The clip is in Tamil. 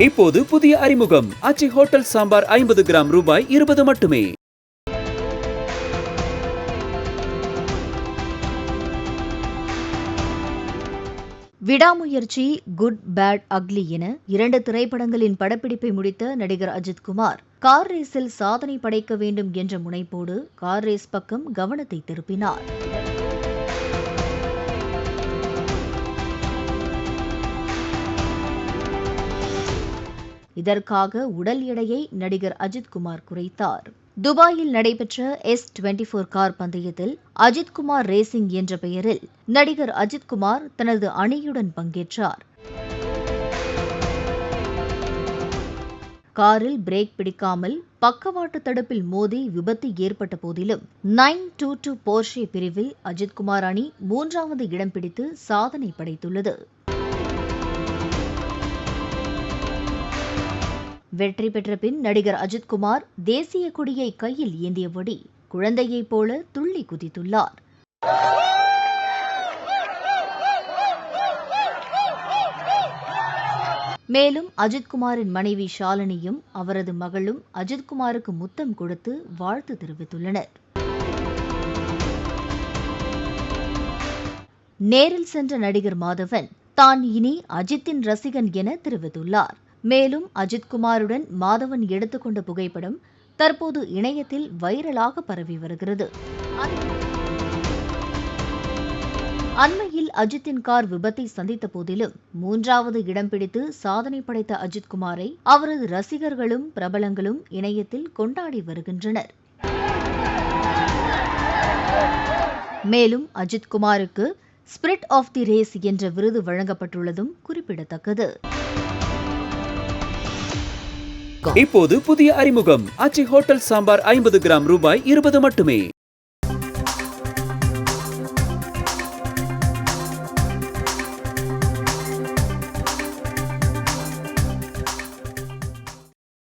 இப்போது புதிய அறிமுகம் ஆச்சி ஹோட்டல் சாம்பார் 50 கிராம் ரூபாய் 20 மட்டுமே. விடாமுயற்சி, குட் பேட் அக்லி என 2 திரைப்படங்களின் படப்பிடிப்பை முடித்த நடிகர் அஜித்குமார் கார் ரேஸில் சாதனை படைக்க வேண்டும் என்ற முனைப்போடு கார் ரேஸ் பக்கம் கவனத்தை திருப்பினார். இதற்காக உடல் எடையை நடிகர் அஜித்குமார் குறைத்தார். துபாயில் நடைபெற்ற S24 கார் பந்தயத்தில் அஜித்குமார் ரேசிங் என்ற பெயரில் நடிகர் அஜித்குமார் தனது அணியுடன் பங்கேற்றார். காரில் பிரேக் பிடிக்காமல் பக்கவாட்டு தடுப்பில் மோதி விபத்து ஏற்பட்ட போதிலும் 922 போர்ஷே பிரிவில் அஜித்குமார் அணி 3வது இடம் பிடித்து சாதனை படைத்துள்ளது. வெற்றி பெற்ற பின் நடிகர் அஜித்குமார் தேசிய கொடியை கையில் ஏந்தியபடி குழந்தையைப் போல துள்ளி குதித்துள்ளார். மேலும் அஜித்குமாரின் மனைவி ஷாலினியும் அவரது மகளும் அஜித்குமாருக்கு முத்தம் கொடுத்து வாழ்த்து தெரிவித்துள்ளனர். நேரில் சென்ற நடிகர் மாதவன் தான் இனி அஜித்தின் ரசிகன் என தெரிவித்துள்ளார். மேலும் அஜித்குமாருடன் மாதவன் எடுத்துக்கொண்ட புகைப்படம் தற்போது இணையத்தில் வைரலாக பரவி வருகிறது. அண்மையில் அஜித்தின் கார் விபத்தை சந்தித்த போதிலும் 3வது இடம் பிடித்து சாதனை படைத்த அஜித்குமாரை அவரது ரசிகர்களும் பிரபலங்களும் இணையத்தில் கொண்டாடி வருகின்றனர். மேலும் அஜித்குமாருக்கு ஸ்பிரிட் ஆஃப் தி ரேஸ் என்ற விருது வழங்கப்பட்டுள்ளதும் குறிப்பிடத்தக்கது. இப்போது புதிய அறிமுகம் ஆச்சி ஹோட்டல் சாம்பார் 50 கிராம் ரூபாய் 20 மட்டுமே.